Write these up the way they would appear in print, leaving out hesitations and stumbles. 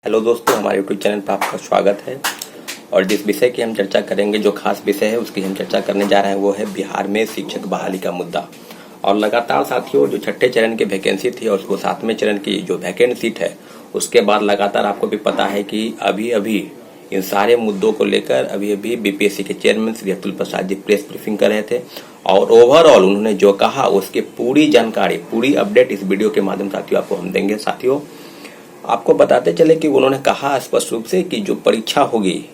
Hello दोस्तों, हमारे YouTube channel पर आपका स्वागत है। और जिस विषय की हम चर्चा करेंगे, जो खास विषय है उसकी हम चर्चा करने जा रहे हैं, वो है बिहार में शिक्षक बहाली का मुद्दा। और लगातार साथियों, जो छठे चरण की वैकेंसी थी और उसको सातवें चरण की जो वैकेंट सीट है, उसके बाद लगातार आपको भी पता है कि अभी अभी इन सारे मुद्दों को लेकर अभी बीपीएससी के chairman Shri Atul Prasad ji press briefing कर रहे थे। और ओवरऑल उन्होंने जो कहा उसकी पूरी जानकारी, पूरी अपडेट इस वीडियो के माध्यम से साथियों आपको हम देंगे। साथियों, आपको बताते चले कि उन्होंने कहा स्पष्ट रूप से कि जो परीक्षा होगी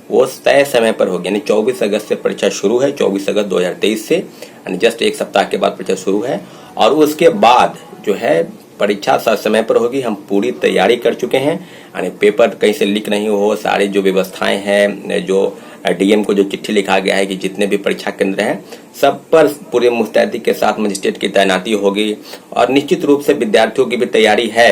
वो तय समय पर होगी, यानी 24 अगस्त से परीक्षा शुरू है, 24 अगस्त 2023 से, यानी जस्ट एक सप्ताह के बाद परीक्षा शुरू है। और उसके बाद जो है परीक्षा समय पर होगी। हम पूरी तैयारी कर चुके हैं, यानी पेपर कहीं से लीक नहीं हो, सारी जो व्यवस्थाएं हैं, जो डीएम को जो चिट्ठी लिखा गया है कि जितने भी परीक्षा केंद्र हैं सब पर पूरे मुस्तैदी के साथ मजिस्ट्रेट की तैनाती होगी। और निश्चित रूप से विद्यार्थियों की भी तैयारी है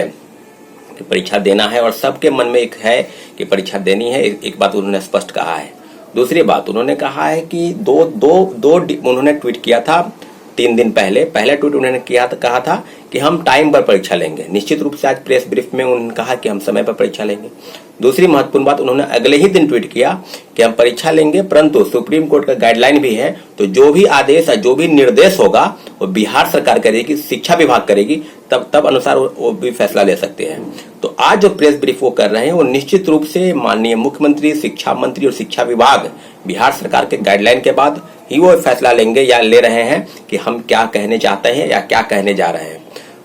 कि परीक्षा देना है, और सबके मन में एक है कि परीक्षा देनी है। एक बात उन्होंने स्पष्ट कहा है। दूसरी बात उन्होंने कहा है कि उन्होंने ट्वीट किया था 3 दिन पहले। पहले ट्वीट उन्होंने कहा था कि हम टाइम पर परीक्षा लेंगे। निश्चित रूप से आज प्रेस ब्रीफ में उन्होंने कहा कि हम समय पर परीक्षा लेंगे। दूसरी महत्वपूर्ण बात, उन्होंने अगले ही दिन ट्वीट किया कि हम परीक्षा लेंगे, परंतु सुप्रीम कोर्ट का गाइडलाइन भी है, तो जो भी आदेश, जो भी निर्देश होगा वो बिहार सरकार करेगी, शिक्षा विभाग करेगी, तब अनुसार वो भी फैसला ले सकते हैं। तो आज जो प्रेस ब्रीफ वो कर रहे हैं वो निश्चित रूप से माननीय मुख्यमंत्री, शिक्षा मंत्री और शिक्षा विभाग बिहार सरकार के गाइडलाइन के बाद ही वो फैसला लेंगे या ले रहे हैं कि हम क्या कहने चाहते हैं या क्या कहने जा रहे हैं।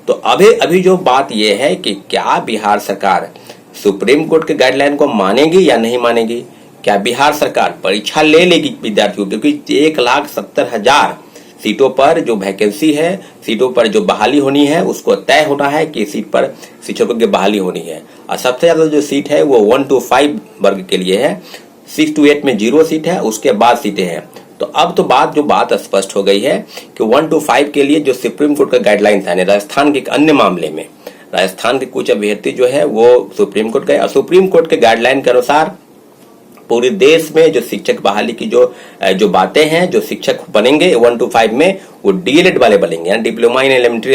तो अभी जो बात यह है कि क्या बिहार सरकार सुप्रीम कोर्ट के गाइडलाइन को मानेगी या नहीं मानेगी। क्या बिहार सरकार परीक्षा ले लेगी विद्यार्थियों, क्योंकि 1,70,000 सीटों पर जो वैकेंसी है, सीटों पर जो बहाली होनी है, उसको तय होना है कि सीट पर शिक्षकों की बहाली होनी है। और सबसे ज्यादा जो सीट है वो 1 to 5 वर्ग के लिए है, 6 to 8 में 0 सीट है, उसके बाद सीटें हैं। तो अब तो बात स्पष्ट हो गई है कि 1 to 5 के लिए जो सुप्रीम कोर्ट का गाइडलाइन था, राजस्थान के एक अन्य मामले में राजस्थान के कुछ अभ्यर्थी जो है वो सुप्रीम कोर्ट गए, और सुप्रीम कोर्ट के गाइडलाइन के अनुसार पूरे देश में जो शिक्षक बहाली की जो बातें हैं, जो शिक्षक बनेंगे 1 to 5 में, वो डीएलएड वाले बनेंगे, यानी डिप्लोमा इन एलिमेंट्री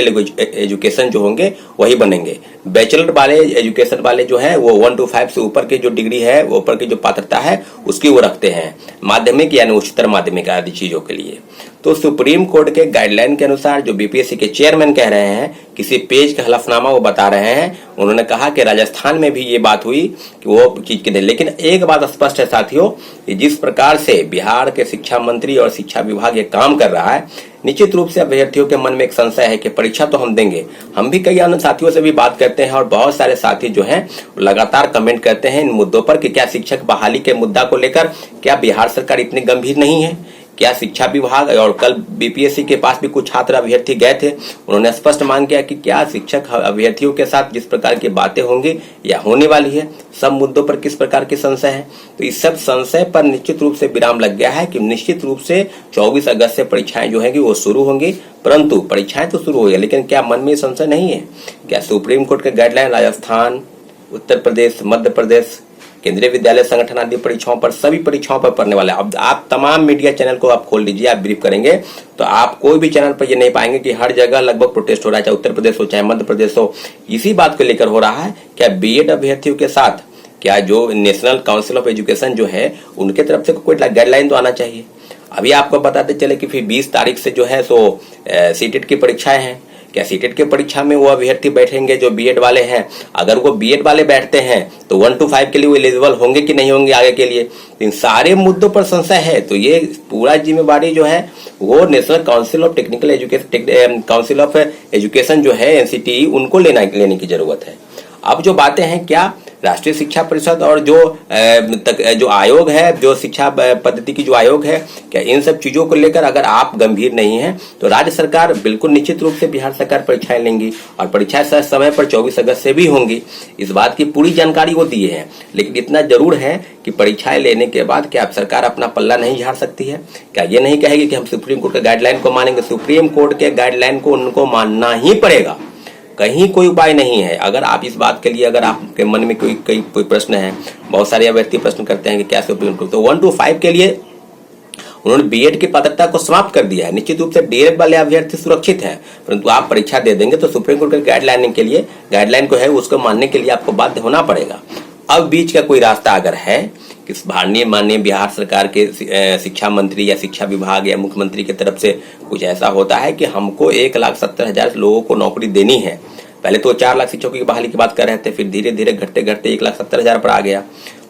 एजुकेशन जो होंगे वही बनेंगे। बैचलर वाले एजुकेशन वाले जो है वो 1 to 5 से ऊपर की जो डिग्री है, वो ऊपर की जो पात्रता है उसकी वो रखते हैं, माध्यमिक यानी उच्चतर माध्यमिक आदि चीजों के लिए। तो सुप्रीम कोर्ट के गाइडलाइन के अनुसार जो बीपीएससी के चेयरमैन कह रहे हैं, किसी पेज का हलफनामा वो बता रहे हैं, उन्होंने कहा कि राजस्थान में भी ये बात हुई कि वो चीज के नहीं। लेकिन एक बात स्पष्ट है साथियों, कि जिस प्रकार से बिहार के शिक्षा मंत्री और शिक्षा विभाग ये काम कर रहा है, निश्चित रूप से अभ्यर्थियों के मन में एक संशय है कि परीक्षा तो हम देंगे। हम भी कई अन्य साथियों से भी बात करते हैं और बहुत सारे साथी जो हैं लगातार कमेंट करते हैं इन मुद्दों पर कि क्या शिक्षक बहाली के मुद्दा को लेकर क्या बिहार सरकार इतनी गंभीर नहीं है। क्या शिक्षा विभाग, और कल बीपीएससी के पास भी कुछ छात्र अभ्यर्थी गए थे, उन्होंने स्पष्ट मांग किया कि क्या शिक्षक अभ्यर्थियों के साथ जिस प्रकार की बातें होंगी या होने वाली है, सब मुद्दों पर किस प्रकार के संशय है। तो इस सब संशय पर निश्चित रूप से विराम लग गया है कि निश्चित रूप से 24 अगस्त से परीक्षाएं जो है वो शुरू होंगी। परंतु परीक्षाएं तो शुरू हो गई, लेकिन क्या मन में संशय नहीं है। क्या सुप्रीम कोर्ट के गाइडलाइन राजस्थान, उत्तर प्रदेश, मध्य प्रदेश, केंद्रीय विद्यालय संगठन आदि परीक्षाओं पर, सभी परीक्षाओं पर पढ़ने वाले, अब आप तमाम मीडिया चैनल को आप खोल लीजिए, आप ब्रीफ करेंगे तो आप कोई भी चैनल पर ये नहीं पाएंगे कि हर जगह लगभग प्रोटेस्ट हो रहा है, चाहे उत्तर प्रदेश हो चाहे मध्य प्रदेश हो। इसी बात को लेकर हो रहा है। क्या बीएड अभ्यर्थियों के साथ क्या जो नेशनल काउंसिल ऑफ एजुकेशन जो है उनके तरफ से कोई गाइडलाइन तो आना चाहिए। अभी आपको बताते चले कि फिर 20 तारीख से जो है सो सीटेट की परीक्षाएं हैं। क्या सीटेट की परीक्षा में वो अभ्यर्थी बैठेंगे जो बीएड वाले हैं? अगर वो बीएड वाले बैठते हैं तो 1 to 5 के लिए वो एलिजिबल होंगे कि नहीं होंगे आगे के लिए। इन सारे मुद्दों पर संशय है, तो ये पूरा जिम्मेवारी जो है वो national council of technical education, council of education जो है एनसीटी, उनको लेने की जरूरत है। अब जो बातें हैं, क्या राष्ट्रीय शिक्षा परिषद और जो आयोग है, जो शिक्षा पद्धति की जो आयोग है, क्या इन सब चीजों को लेकर अगर आप गंभीर नहीं हैं तो राज्य सरकार बिल्कुल निश्चित रूप से बिहार सरकार परीक्षाएं लेंगी, और परीक्षाएं समय पर 24 अगस्त से भी होंगी। इस बात की पूरी जानकारी वो दिए हैं। लेकिन इतना जरूर है कि परीक्षाएं लेने के बाद क्या सरकार अपना पल्ला नहीं झाड़ सकती है? क्या ये नहीं कहेगी कि हम सुप्रीम कोर्ट के गाइडलाइन को मानेंगे? सुप्रीम कोर्ट के गाइडलाइन को उनको मानना ही पड़ेगा, कहीं कोई उपाय नहीं है। अगर आप इस बात के लिए, अगर आपके मन में कोई प्रश्न है, बहुत सारे अभ्यर्थी प्रश्न करते हैं कि क्या सुप्रीम कोर्ट, तो 1 to 5 के लिए उन्होंने बीएड की पात्रता को समाप्त कर दिया है। निश्चित रूप से डीएलएड वाले अभ्यर्थी सुरक्षित हैं, परंतु आप परीक्षा दे देंगे तो सुप्रीम कोर्ट के गाइडलाइन को है उसको मानने के लिए आपको बाध्य होना पड़ेगा। अब बीच का कोई रास्ता अगर है कि माननीय बिहार सरकार के शिक्षा मंत्री या शिक्षा विभाग या मुख्यमंत्री की तरफ से कुछ ऐसा होता है कि हमको 1,70,000 लोगों को नौकरी देनी है। पहले तो 4 लाख शिक्षकों की बहाली की बात कर रहे थे, फिर धीरे धीरे घटते घटते 1,70,000 पर आ गया।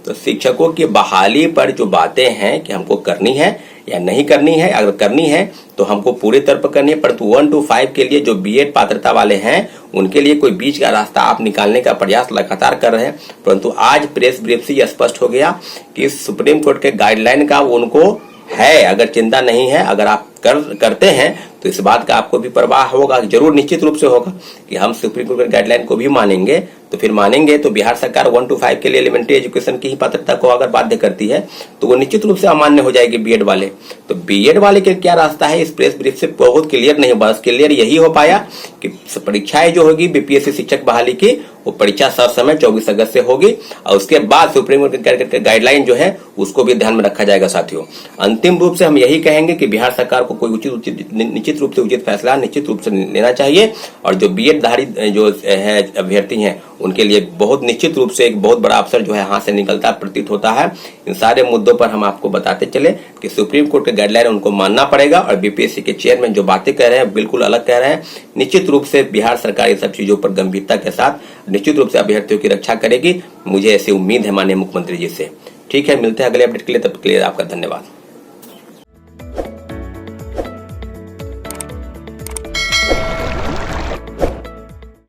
तो शिक्षकों की बहाली पर जो बातें हैं कि हमको करनी है या नहीं करनी है, अगर करनी है तो हमको पूरे तौर पर करनी है, परंतु 1 to 5 के लिए जो बीएड पात्रता वाले हैं उनके लिए कोई बीच का रास्ता आप निकालने का प्रयास लगातार कर रहे हैं। परंतु आज प्रेस ब्रीफ से यह स्पष्ट हो गया कि सुप्रीम कोर्ट के गाइडलाइन का उनको है, अगर चिंता नहीं है, अगर आप करते हैं तो इस बात का आपको भी परवाह होगा, जरूर निश्चित रूप से होगा कि हम सुप्रीम कोर्ट के गाइडलाइन को भी मानेंगे। तो फिर मानेंगे तो बिहार सरकार 1 to 5 के लिए एलिमेंट्री एजुकेशन की ही पात्रता को अगर बाध्य करती है तो वो निश्चित रूप से अमान्य हो जाएगी बीएड वाले। तो बीएड वाले के क्या रास्ता है, इस प्रेस ब्रीफ से बहुत क्लियर नहीं, बस क्लियर यही हो पाया कि परीक्षाएं जो होगी बीपीएससी शिक्षक बहाली की वो परीक्षा समय 24 अगस्त से होगी और उसके बाद सुप्रीम कोर्ट के गाइडलाइन जो है उसको भी ध्यान में रखा जाएगा। साथियों, अंतिम रूप से हम यही कहेंगे कि बिहार सरकार को कोई निश्चित रूप से उचित फैसला निश्चित रूप से लेना चाहिए और जो बीएड धारी जो है अभ्यर्थी हैं उनके लिए बहुत निश्चित रूप से एक बहुत बड़ा अवसर जो है हाथ से निकलता प्रतीत होता है। इन सारे मुद्दों पर हम आपको बताते चले कि सुप्रीम कोर्ट के गाइडलाइन उनको मानना पड़ेगा और बीपीएससी के चेयरमैन जो बातें कह रहे हैं बिल्कुल अलग कह रहे हैं। निश्चित रूप से बिहार सरकार इन सब चीजों पर गंभीरता के साथ निश्चित रूप से अभ्यर्थियों की रक्षा करेगी, मुझे ऐसी उम्मीद है माननीय मुख्यमंत्री जी से। ठीक है, मिलते हैं अगले अपडेट के लिए, तब तक के लिए आपका धन्यवाद।